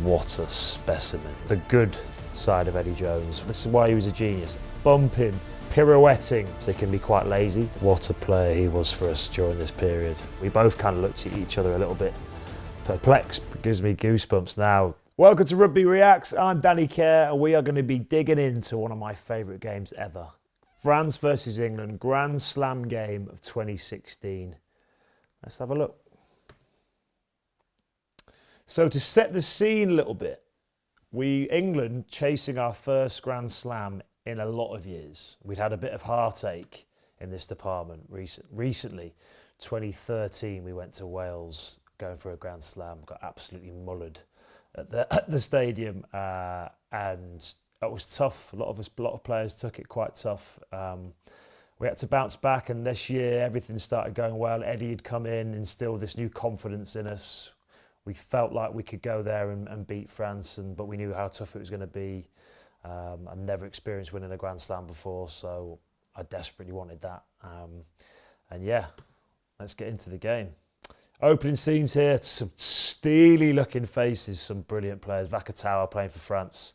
What a specimen. The good side of Eddie Jones. This is why he was a genius. Bumping, pirouetting, so he can be quite lazy. What a player he was for us during this period. We both kind of looked at each other a little bit perplexed. It gives me goosebumps now. Welcome to Rugby Reacts. I'm Danny Kerr, and we are going to be digging into one of my favourite games ever. France versus England, Grand Slam game of 2016. Let's have a look. So to set the scene a little bit, England chasing our first Grand Slam in a lot of years. We'd had a bit of heartache in this department recently. 2013, we went to Wales going for a Grand Slam, got absolutely mullered at the stadium, and it was tough. A lot of players took it quite tough. We had to bounce back, and this year everything started going well. Eddie had come in, instilled this new confidence in us. We felt like we could go there and beat France, but we knew how tough it was going to be. I'd never experienced winning a Grand Slam before, so I desperately wanted that. And yeah, let's get into the game. Opening scenes here, some steely looking faces, some brilliant players. Vakatawa playing for France,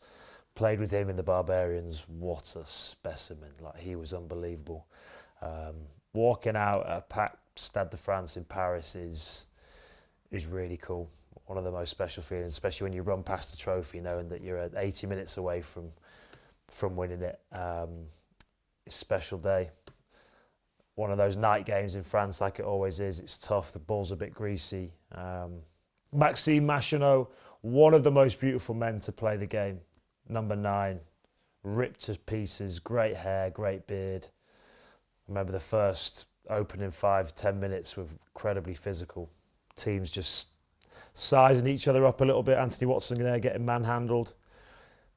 played with him in the Barbarians. What a specimen, like he was unbelievable. Walking out at a packed Stade de France in Paris is really cool. One of the most special feelings, especially when you run past the trophy knowing that you're 80 minutes away from winning it. It's a special day. One of those night games in France, like it always is. It's tough, the ball's a bit greasy. Maxime Machino, one of the most beautiful men to play the game. Number 9, ripped to pieces, great hair, great beard. I remember the first opening 5-10 minutes were incredibly physical. Teams just sizing each other up a little bit. Anthony Watson there getting manhandled.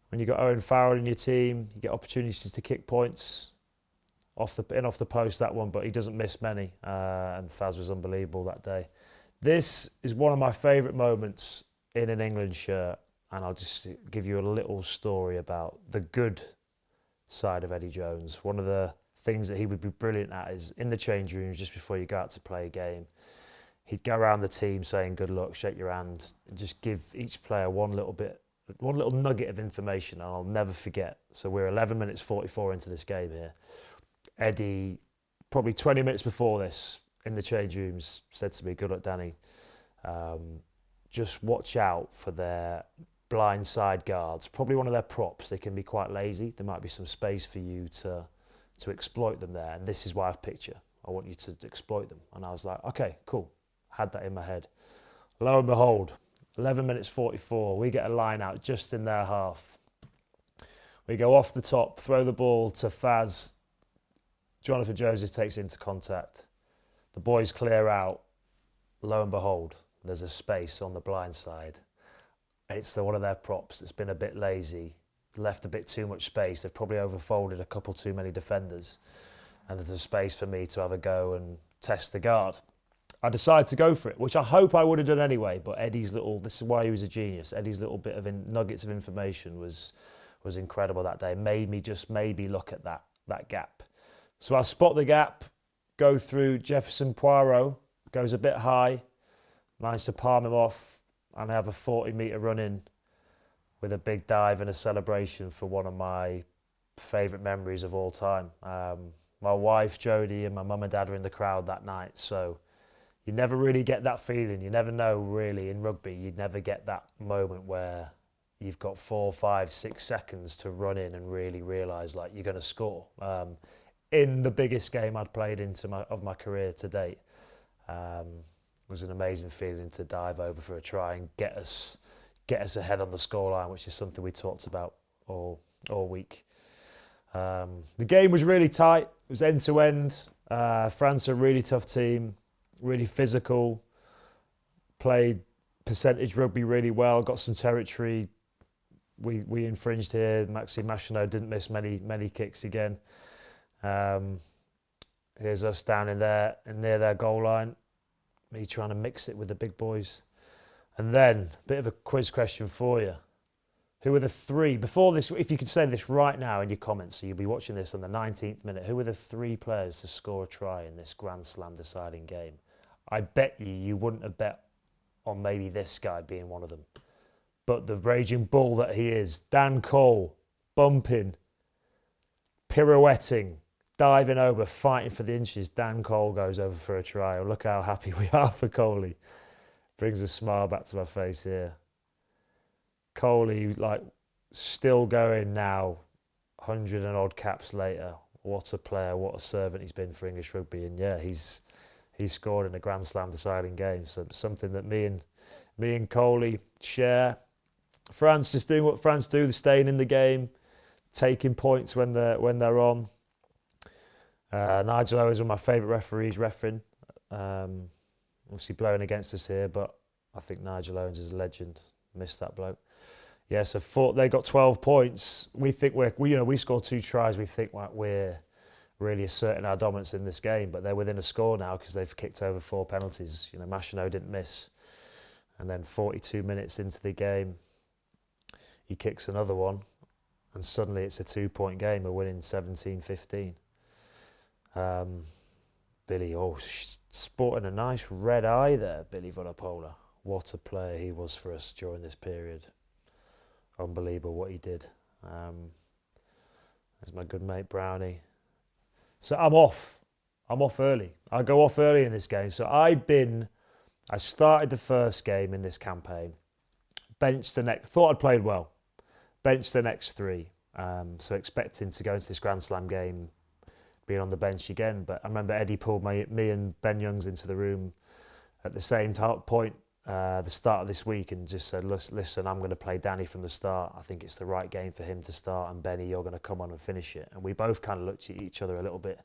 When you've got Owen Farrell in your team, you get opportunities to kick points off the post, that one, but he doesn't miss many. And Faz was unbelievable that day. This is one of my favourite moments in an England shirt, and I'll just give you a little story about the good side of Eddie Jones. One of the things that he would be brilliant at is in the change rooms just before you go out to play a game. He'd go around the team saying good luck, shake your hand, and just give each player one little nugget of information, and I'll never forget. So we're 11 minutes 44 into this game here. Eddie, probably 20 minutes before this, in the change rooms, said to me, good luck, Danny. Just watch out for their blind side guards. Probably one of their props. They can be quite lazy. There might be some space for you to exploit them there, and this is why I've picked you. I want you to exploit them. And I was like, okay, cool. Had that in my head. Lo and behold, 11 minutes 44, we get a line out just in their half. We go off the top, throw the ball to Faz. Jonathan Joseph takes into contact. The boys clear out. Lo and behold, there's a space on the blind side. It's one of their props that's been a bit lazy, left a bit too much space. They've probably overfolded a couple too many defenders. And there's a space for me to have a go and test the guard. I decided to go for it, which I hope I would have done anyway, but this is why he was a genius. Eddie's little bit of nuggets of information was incredible that day. Made me look at that gap. So I spot the gap, go through. Jefferson Poirot goes a bit high, managed to palm him off, and I have a 40-metre run in with a big dive and a celebration for one of my favourite memories of all time. My wife, Jodie, and my mum and dad were in the crowd that night, so you never really get that feeling. You never know, really, in rugby. You'd never get that moment where you've got 4, 5, 6 seconds to run in and really realise like you're going to score. In the biggest game I'd played of my career to date, it was an amazing feeling to dive over for a try and get us ahead on the scoreline, which is something we talked about all week. The game was really tight. It was end to end. France are a really tough team. Really physical, played percentage rugby really well, got some territory. We infringed here. Maxime Machino didn't miss many kicks again. Here's us down in there and near their goal line. Me trying to mix it with the big boys. And then, a bit of a quiz question for you. Who are the 3, before this, if you could say this right now in your comments, so you'll be watching this on the 19th minute, who are the 3 players to score a try in this Grand Slam deciding game? I bet you wouldn't have bet on maybe this guy being one of them. But the raging bull that he is, Dan Cole, bumping, pirouetting, diving over, fighting for the inches. Dan Cole goes over for a try. Look how happy we are for Coley. Brings a smile back to my face here. Coley, like, still going now, 100 and odd caps later. What a player, what a servant he's been for English rugby. And yeah, he's scored in a Grand Slam deciding game. So something that me and Coley share. France just doing what France do, they're staying in the game, taking points when they're on. Nigel Owens is one of my favourite referees refereeing. Obviously blowing against us here, but I think Nigel Owens is a legend. Missed that bloke. Yeah, so they got 12 points. We think we scored 2 tries. We think like we're really asserting our dominance in this game, but they're within a score now because they've kicked over 4 penalties. You know, Machino didn't miss, and then 42 minutes into the game, he kicks another one, and suddenly it's a 2-point game. We're winning 17-15. Billy, sporting a nice red eye there, Billy Vunipola. What a player he was for us during this period. Unbelievable what he did. There's my good mate Brownie. So I'm off early. I go off early in this game. So I started the first game in this campaign, benched the next, thought I'd played well, benched the next 3. So expecting to go into this Grand Slam game being on the bench again. But I remember Eddie pulled me and Ben Youngs into the room at the same point, the start of this week, and just said, listen, I'm going to play Danny from the start. I think it's the right game for him to start, and Benny, you're going to come on and finish it. And we both kind of looked at each other a little bit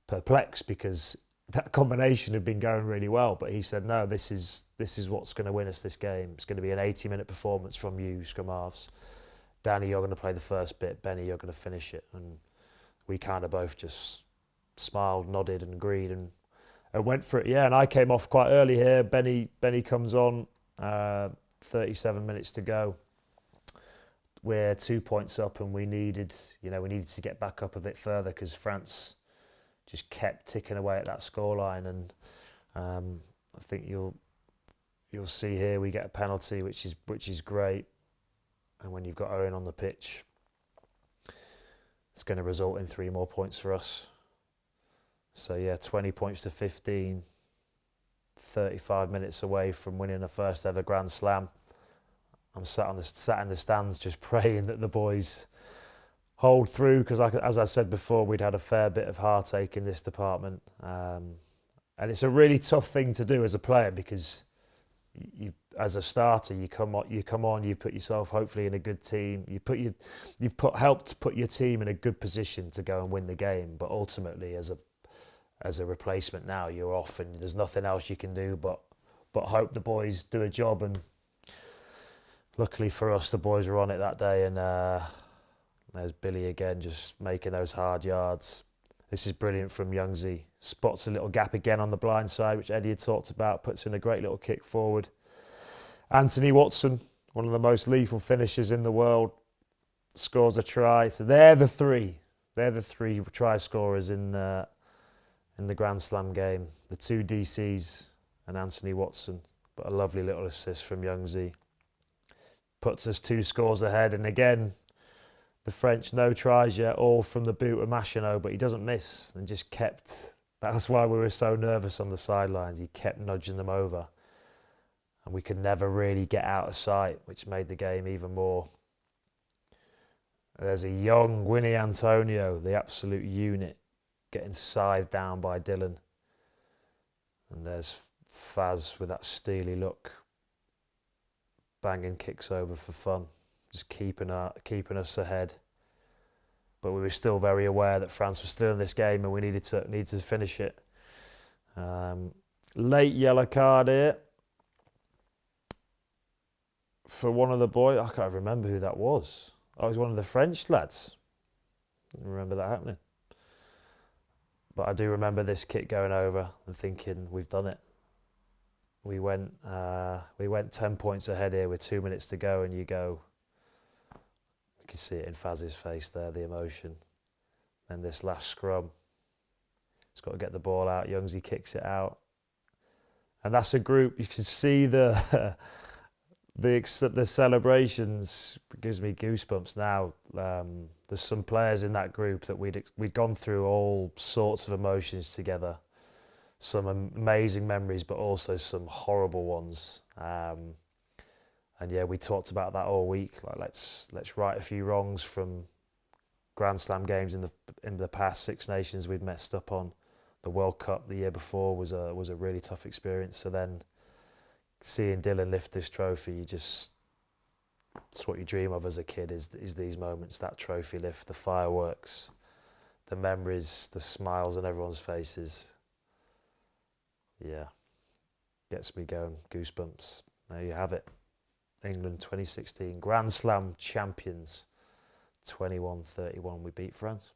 perplexed because that combination had been going really well. But he said, no, this is what's going to win us this game. It's going to be an 80-minute performance from you, scrum halves. Danny, you're going to play the first bit. Benny, you're going to finish it. And we kind of both just smiled, nodded and agreed and went for it. Yeah, and I came off quite early here. Benny comes on, 37 minutes to go. We're 2 points up and we needed to get back up a bit further because France just kept ticking away at that scoreline. And I think you'll see here we get a penalty, which is great. And when you've got Owen on the pitch, it's going to result in 3 more points for us. So yeah, 20 points to 15, 35 minutes away from winning a first ever Grand Slam. I'm sat in the stands just praying that the boys hold through because, as I said before, we'd had a fair bit of heartache in this department. And it's a really tough thing to do as a player because as a starter, you come on, you put yourself hopefully in a good team. You've helped put your team in a good position to go and win the game. But ultimately, as a replacement now, you're off and there's nothing else you can do but hope the boys do a job. And luckily for us, the boys were on it that day. And there's Billy again, just making those hard yards. This is brilliant from Youngsy. Spots a little gap again on the blind side, which Eddie had talked about, puts in a great little kick forward. Anthony Watson, one of the most lethal finishers in the world, scores a try. So they're the 3 try scorers in the Grand Slam game. The 2 DCs and Anthony Watson. But a lovely little assist from Youngsy. Puts us 2 scores ahead. And again, the French, no tries yet, all from the boot of Machino, but he doesn't miss and just kept. That's why we were so nervous on the sidelines. He kept nudging them over. And we could never really get out of sight, which made the game even more. There's a young Winnie Antonio, the absolute unit, getting scythed down by Dylan. And there's Faz with that steely look, banging kicks over for fun, just keeping us ahead. But we were still very aware that France was still in this game and we needed to finish it. Late yellow card here for one of the boys. I can't remember who that was. Oh, it was one of the French lads. Didn't remember that happening. But I do remember this kick going over and thinking, we've done it. We went 10 points ahead here with 2 minutes to go, and you go. You can see it in Faz's face there, the emotion. And this last scrum, he's got to get the ball out. Youngsy kicks it out, and that's a group. You can see the The celebrations gives me goosebumps now. There's some players in that group that we'd gone through all sorts of emotions together. Some amazing memories, but also some horrible ones. And yeah, we talked about that all week. Like let's right a few wrongs from Grand Slam games in the past. Six Nations we'd messed up on. The World Cup the year before was a really tough experience. So then seeing Dylan lift this trophy, it's what you dream of as a kid is these moments, that trophy lift, the fireworks, the memories, the smiles on everyone's faces. Yeah, gets me going, goosebumps. There you have it. England 2016 Grand Slam champions, 21-31. We beat France.